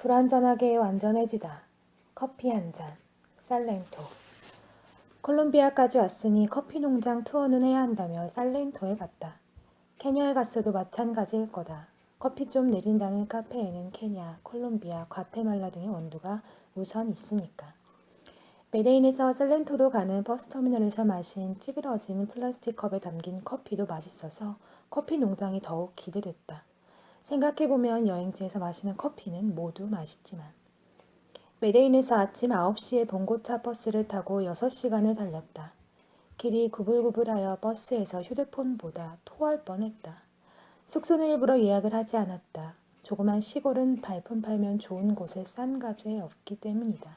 불완전하게 완전해지다. 커피 한 잔. 살렌토. 콜롬비아까지 왔으니 커피 농장 투어는 해야 한다며 살렌토에 갔다. 케냐에 갔어도 마찬가지일 거다. 커피 좀 내린다는 카페에는 케냐, 콜롬비아, 과테말라 등의 원두가 우선 있으니까. 메데인에서 살렌토로 가는 버스터미널에서 마신 찌그러진 플라스틱 컵에 담긴 커피도 맛있어서 커피 농장이 더욱 기대됐다. 생각해보면 여행지에서 마시는 커피는 모두 맛있지만. 메데인에서 아침 9시에 봉고차 버스를 타고 6시간을 달렸다. 길이 구불구불하여 버스에서 휴대폰보다 토할 뻔했다. 숙소는 일부러 예약을 하지 않았다. 조그만 시골은 발품 팔면 좋은 곳에 싼 값에 없기 때문이다.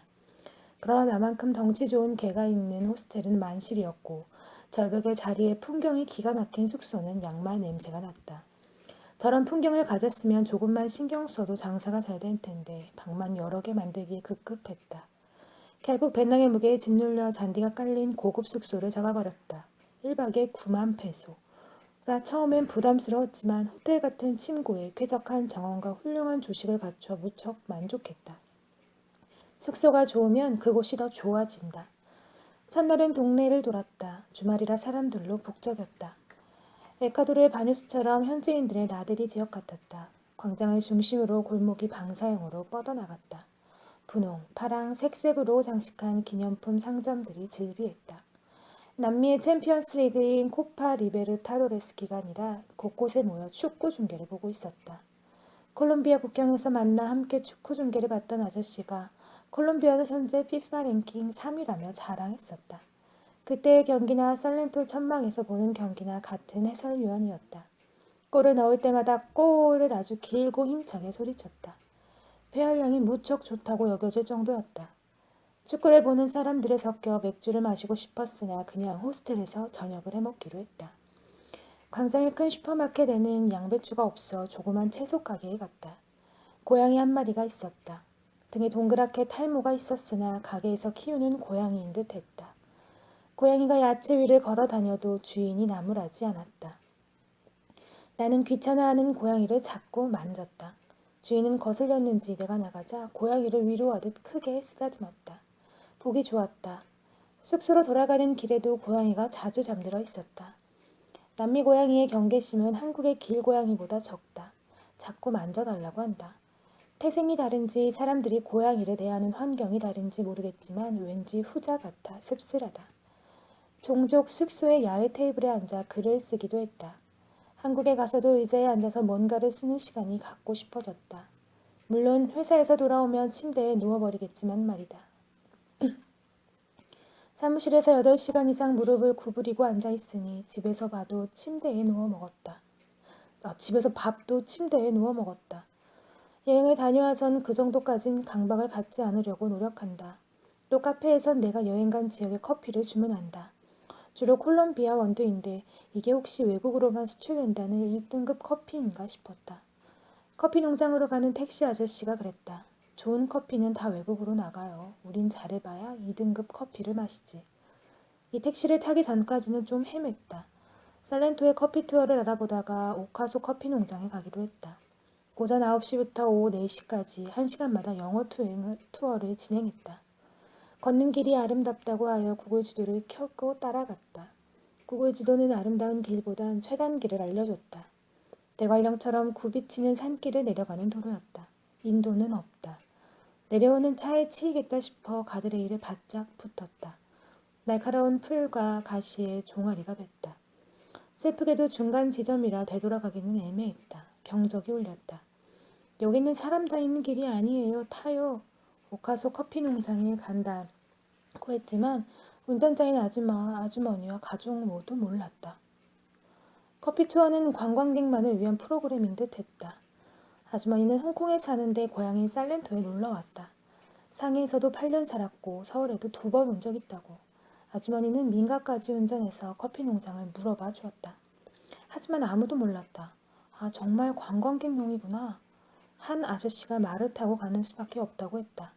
그러나 나만큼 덩치 좋은 개가 있는 호스텔은 만실이었고 절벽의 자리에 풍경이 기가 막힌 숙소는 양말 냄새가 났다. 저런 풍경을 가졌으면 조금만 신경 써도 장사가 잘 될 텐데 방만 여러 개 만들기에 급급했다. 결국 배낭의 무게에 짓눌려 잔디가 깔린 고급 숙소를 잡아버렸다. 1박에 9만 페소. 라 처음엔 부담스러웠지만 호텔 같은 침구에 쾌적한 정원과 훌륭한 조식을 갖춰 무척 만족했다. 숙소가 좋으면 그곳이 더 좋아진다. 첫날은 동네를 돌았다. 주말이라 사람들로 북적였다. 에콰도르의 바뉴스처럼 현지인들의 나들이 지역 같았다. 광장을 중심으로 골목이 방사형으로 뻗어나갔다. 분홍, 파랑, 색색으로 장식한 기념품 상점들이 즐비했다. 남미의 챔피언스 리그인 코파 리베르타도레스 기간이라 곳곳에 모여 축구 중계를 보고 있었다. 콜롬비아 국경에서 만나 함께 축구 중계를 봤던 아저씨가 콜롬비아는 현재 FIFA 랭킹 3위라며 자랑했었다. 그때의 경기나 살렌토 천막에서 보는 경기나 같은 해설위원이었다. 골을 넣을 때마다 골을 아주 길고 힘차게 소리쳤다. 폐활량이 무척 좋다고 여겨질 정도였다. 축구를 보는 사람들에 섞여 맥주를 마시고 싶었으나 그냥 호스텔에서 저녁을 해먹기로 했다. 광장의 큰 슈퍼마켓에는 양배추가 없어 조그만 채소 가게에 갔다. 고양이 한 마리가 있었다. 등에 동그랗게 탈모가 있었으나 가게에서 키우는 고양이인 듯 했다. 고양이가 야채 위를 걸어 다녀도 주인이 나무라지 않았다. 나는 귀찮아하는 고양이를 자꾸 만졌다. 주인은 거슬렸는지 내가 나가자 고양이를 위로하듯 크게 쓰다듬었다. 보기 좋았다. 숙소로 돌아가는 길에도 고양이가 자주 잠들어 있었다. 남미 고양이의 경계심은 한국의 길고양이보다 적다. 자꾸 만져달라고 한다. 태생이 다른지 사람들이 고양이를 대하는 환경이 다른지 모르겠지만 왠지 후자 같아 씁쓸하다. 종종 숙소의 야외 테이블에 앉아 글을 쓰기도 했다. 한국에 가서도 의자에 앉아서 뭔가를 쓰는 시간이 갖고 싶어졌다. 물론 회사에서 돌아오면 침대에 누워버리겠지만 말이다. 사무실에서 8시간 이상 무릎을 구부리고 앉아있으니 집에서 밥도 침대에 누워 먹었다. 여행을 다녀와선 그 정도까진 강박을 갖지 않으려고 노력한다. 또 카페에선 내가 여행 간 지역의 커피를 주문한다. 주로 콜롬비아 원두인데 이게 혹시 외국으로만 수출된다는 1등급 커피인가 싶었다. 커피 농장으로 가는 택시 아저씨가 그랬다. 좋은 커피는 다 외국으로 나가요. 우린 잘해봐야 2등급 커피를 마시지. 이 택시를 타기 전까지는 좀 헤맸다. 살렌토의 커피 투어를 알아보다가 오카소 커피 농장에 가기로 했다. 오전 9시부터 오후 4시까지 1시간마다 영어 투어를 진행했다. 걷는 길이 아름답다고 하여 구글 지도를 켜고 따라갔다. 구글 지도는 아름다운 길보단 최단길을 알려줬다. 대관령처럼 굽이치는 산길을 내려가는 도로였다. 인도는 없다. 내려오는 차에 치이겠다 싶어 가드레일에 바짝 붙었다. 날카로운 풀과 가시에 종아리가 뱄다. 슬프게도 중간 지점이라 되돌아가기는 애매했다. 경적이 울렸다. 여기는 사람 다니는 길이 아니에요. 타요. 오카소 커피 농장에 간다고 했지만 운전자인 아주머니와 가족 모두 몰랐다. 커피 투어는 관광객만을 위한 프로그램인 듯 했다. 아주머니는 홍콩에 사는데 고향인 살렌토에 놀러왔다. 상해에서도 8년 살았고 서울에도 2번 온 적 있다고. 아주머니는 민가까지 운전해서 커피 농장을 물어봐 주었다. 하지만 아무도 몰랐다. 아, 정말 관광객용이구나. 한 아저씨가 말을 타고 가는 수밖에 없다고 했다.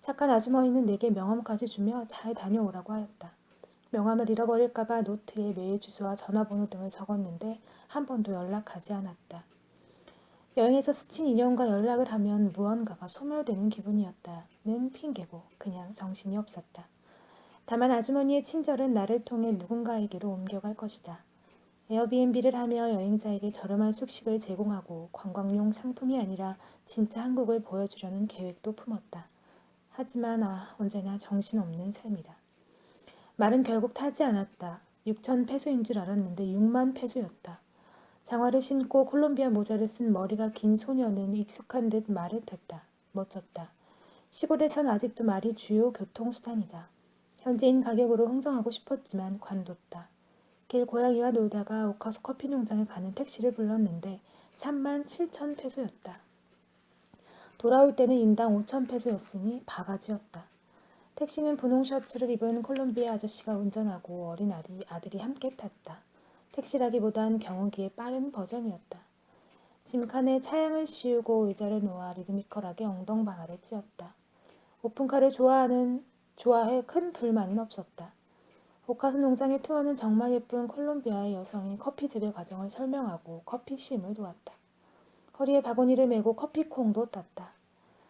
착한 아주머니는 내게 명함까지 주며 잘 다녀오라고 하였다. 명함을 잃어버릴까봐 노트에 메일 주소와 전화번호 등을 적었는데 한 번도 연락하지 않았다. 여행에서 스친 인연과 연락을 하면 무언가가 소멸되는 기분이었다는 핑계고 그냥 정신이 없었다. 다만 아주머니의 친절은 나를 통해 누군가에게로 옮겨갈 것이다. 에어비앤비를 하며 여행자에게 저렴한 숙식을 제공하고 관광용 상품이 아니라 진짜 한국을 보여주려는 계획도 품었다. 하지만 언제나 정신없는 셈이다. 말은 결국 타지 않았다. 6천 페소인 줄 알았는데 6만 페소였다. 장화를 신고 콜롬비아 모자를 쓴 머리가 긴 소녀는 익숙한 듯 말을 탔다. 멋졌다. 시골에선 아직도 말이 주요 교통수단이다. 현지인 가격으로 흥정하고 싶었지만 관뒀다. 길 고양이와 놀다가 오카소 커피 농장에 가는 택시를 불렀는데 3만 7천 페소였다. 돌아올 때는 인당 5천 페소였으니 바가지였다. 택시는 분홍 셔츠를 입은 콜롬비아 아저씨가 운전하고 어린 아들이 함께 탔다. 택시라기보단 경운기의 빠른 버전이었다. 짐칸에 차양을 씌우고 의자를 놓아 리드미컬하게 엉덩방아를 찧었다. 오픈카를 좋아해 큰 불만은 없었다. 오카스 농장의 투어는 정말 예쁜 콜롬비아의 여성이 커피 재배 과정을 설명하고 커피 심을 도왔다. 허리에 바구니를 메고 커피콩도 땄다.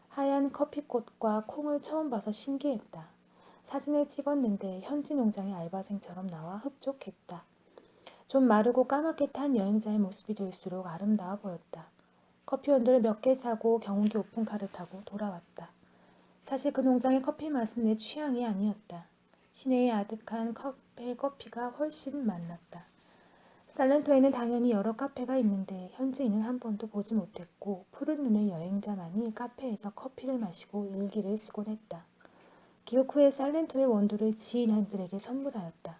하얀 커피꽃과 콩을 처음 봐서 신기했다. 사진을 찍었는데 현지 농장의 알바생처럼 나와 흡족했다. 좀 마르고 까맣게 탄 여행자의 모습이 될수록 아름다워 보였다. 커피 원두를 몇 개 사고 경운기 오픈카를 타고 돌아왔다. 사실 그 농장의 커피 맛은 내 취향이 아니었다. 시내의 아득한 커피가 훨씬 맛났다. 살렌토에는 당연히 여러 카페가 있는데 현지인은 한 번도 보지 못했고 푸른 눈의 여행자만이 카페에서 커피를 마시고 일기를 쓰곤 했다. 기록 후에 살렌토의 원두를 지인들에게 선물하였다.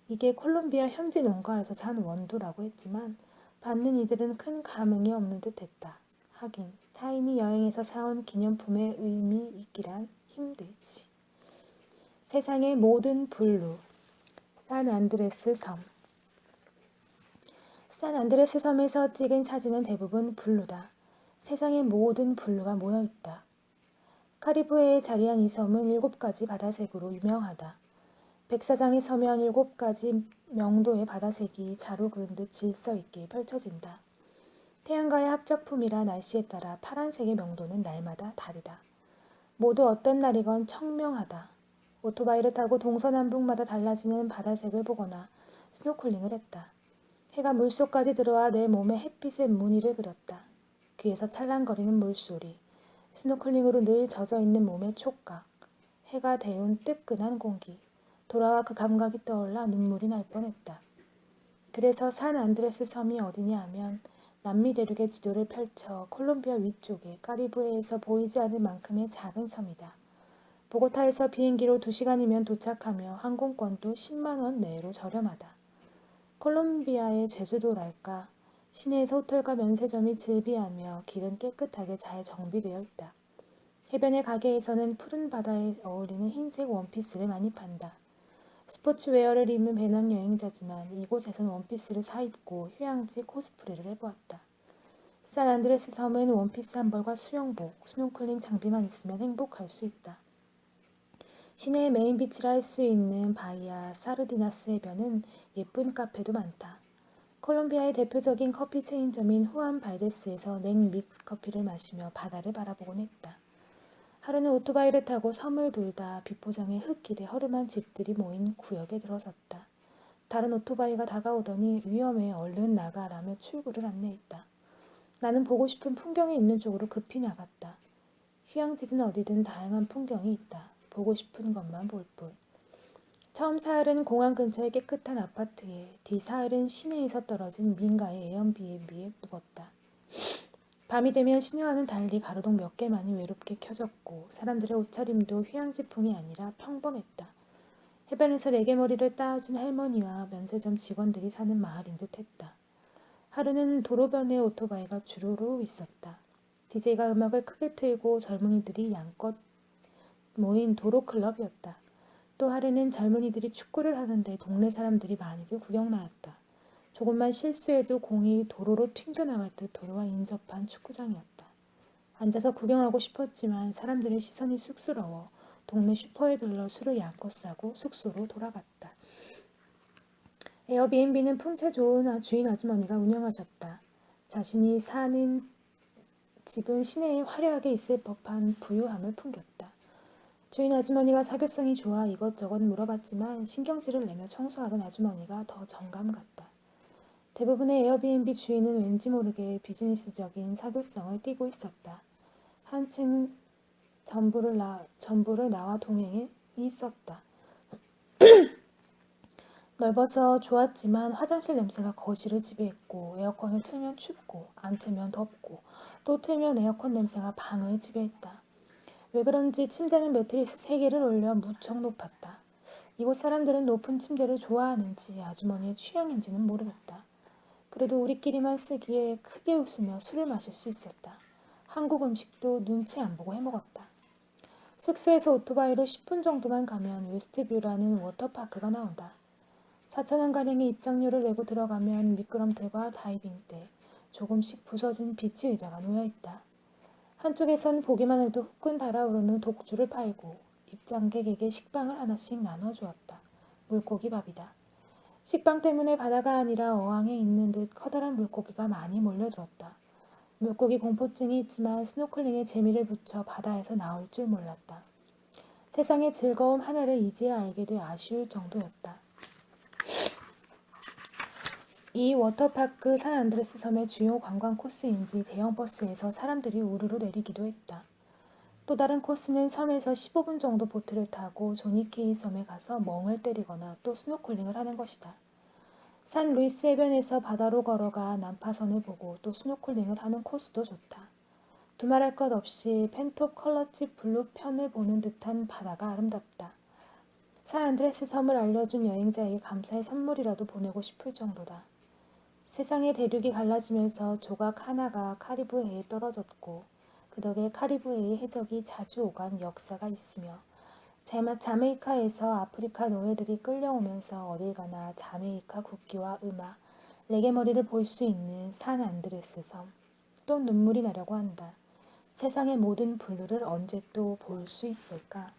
이게 콜롬비아 현지 농가에서 산 원두라고 했지만 받는 이들은 큰 감흥이 없는 듯했다. 하긴 타인이 여행에서 사온 기념품의 의미 있기란 힘들지. 세상의 모든 블루. 산안드레스 섬. 산안드레스 섬에서 찍은 사진은 대부분 블루다. 세상의 모든 블루가 모여있다. 카리브해에 자리한 이 섬은 7가지 바다색으로 유명하다. 백사장에 서면 7가지 명도의 바다색이 자루 그은 듯 질서있게 펼쳐진다. 태양과의 합작품이라 날씨에 따라 파란색의 명도는 날마다 다르다. 모두 어떤 날이건 청명하다. 오토바이를 타고 동서남북마다 달라지는 바다색을 보거나 스노클링을 했다. 해가 물속까지 들어와 내 몸에 햇빛의 무늬를 그렸다. 귀에서 찰랑거리는 물소리, 스노클링으로 늘 젖어있는 몸의 촉각, 해가 데운 뜨끈한 공기, 돌아와 그 감각이 떠올라 눈물이 날 뻔했다. 그래서 산 안드레스 섬이 어디냐 하면 남미 대륙의 지도를 펼쳐 콜롬비아 위쪽에 카리브해에서 보이지 않을 만큼의 작은 섬이다. 보고타에서 비행기로 2시간이면 도착하며 항공권도 10만 원 내로 저렴하다. 콜롬비아의 제주도랄까. 시내에서 호텔과 면세점이 즐비하며 길은 깨끗하게 잘 정비되어 있다. 해변의 가게에서는 푸른 바다에 어울리는 흰색 원피스를 많이 판다. 스포츠웨어를 입는 배낭여행자지만 이곳에선 원피스를 사입고 휴양지 코스프레를 해보았다. 산안드레스 섬은 원피스 한 벌과 수영복, 스노클링 장비만 있으면 행복할 수 있다. 시내의 메인 비치라 할 수 있는 바이아 사르디나스 해변은 예쁜 카페도 많다. 콜롬비아의 대표적인 커피 체인점인 후안 발데스에서 냉 믹스 커피를 마시며 바다를 바라보곤 했다. 하루는 오토바이를 타고 섬을 돌다 비포장의 흙길에 허름한 집들이 모인 구역에 들어섰다. 다른 오토바이가 다가오더니 위험해 얼른 나가라며 출구를 안내했다. 나는 보고 싶은 풍경이 있는 쪽으로 급히 나갔다. 휴양지든 어디든 다양한 풍경이 있다. 보고 싶은 것만 볼 뿐. 처음 사흘은 공항 근처의 깨끗한 아파트에, 뒤 사흘은 시내에서 떨어진 민가의 에어비앤비에 묵었다. 밤이 되면 시내와는 달리 가로등 몇 개만이 외롭게 켜졌고 사람들의 옷차림도 휴양지풍이 아니라 평범했다. 해변에서 레게머리를 따준 할머니와 면세점 직원들이 사는 마을인 듯했다. 하루는 도로변에 오토바이가 주르르 있었다. DJ가 음악을 크게 틀고 젊은이들이 양껏 모인 도로클럽이었다. 또 하루는 젊은이들이 축구를 하는데 동네 사람들이 많이들 구경 나왔다. 조금만 실수해도 공이 도로로 튕겨나갈 듯 도로와 인접한 축구장이었다. 앉아서 구경하고 싶었지만 사람들의 시선이 쑥스러워 동네 슈퍼에 들러 술을 양껏 사고 숙소로 돌아갔다. 에어비앤비는 풍채 좋은 주인 아주머니가 운영하셨다. 자신이 사는 집은 시내에 화려하게 있을 법한 부유함을 풍겼다. 주인 아주머니가 사교성이 좋아 이것저것 물어봤지만 신경질을 내며 청소하던 아주머니가 더 정감 같다. 대부분의 에어비앤비 주인은 왠지 모르게 비즈니스적인 사교성을 띠고 있었다. 한층 전부를 나와 동행이 있었다. 넓어서 좋았지만 화장실 냄새가 거실을 지배했고 에어컨을 틀면 춥고 안 틀면 덥고 또 틀면 에어컨 냄새가 방을 지배했다. 왜 그런지 침대는 매트리스 3개를 올려 무척 높았다. 이곳 사람들은 높은 침대를 좋아하는지 아주머니의 취향인지는 모르겠다. 그래도 우리끼리만 쓰기에 크게 웃으며 술을 마실 수 있었다. 한국 음식도 눈치 안 보고 해먹었다. 숙소에서 오토바이로 10분 정도만 가면 웨스트뷰라는 워터파크가 나온다. 4,000원가량의 입장료를 내고 들어가면 미끄럼틀과 다이빙대, 조금씩 부서진 비치 의자가 놓여있다. 한쪽에선 보기만 해도 후끈 달아오르는 독주를 팔고 입장객에게 식빵을 하나씩 나눠주었다. 물고기 밥이다. 식빵 때문에 바다가 아니라 어항에 있는 듯 커다란 물고기가 많이 몰려들었다. 물고기 공포증이 있지만 스노클링에 재미를 붙여 바다에서 나올 줄 몰랐다. 세상의 즐거움 하나를 이제야 알게 돼 아쉬울 정도였다. 이 워터파크 산안드레스 섬의 주요 관광 코스인지 대형 버스에서 사람들이 우르르 내리기도 했다. 또 다른 코스는 섬에서 15분 정도 보트를 타고 조니케이 섬에 가서 멍을 때리거나 또 스노클링을 하는 것이다. 산 루이스 해변에서 바다로 걸어가 난파선을 보고 또 스노클링을 하는 코스도 좋다. 두말할 것 없이 펜톱 컬러집 블루 편을 보는 듯한 바다가 아름답다. 산안드레스 섬을 알려준 여행자에게 감사의 선물이라도 보내고 싶을 정도다. 세상의 대륙이 갈라지면서 조각 하나가 카리브해에 떨어졌고 그 덕에 카리브해의 해적이 자주 오간 역사가 있으며 자메이카에서 아프리카 노예들이 끌려오면서 어딜 가나 자메이카 국기와 음악, 레게머리를 볼 수 있는 산 안드레스 섬. 또 눈물이 나려고 한다. 세상의 모든 블루를 언제 또 볼 수 있을까?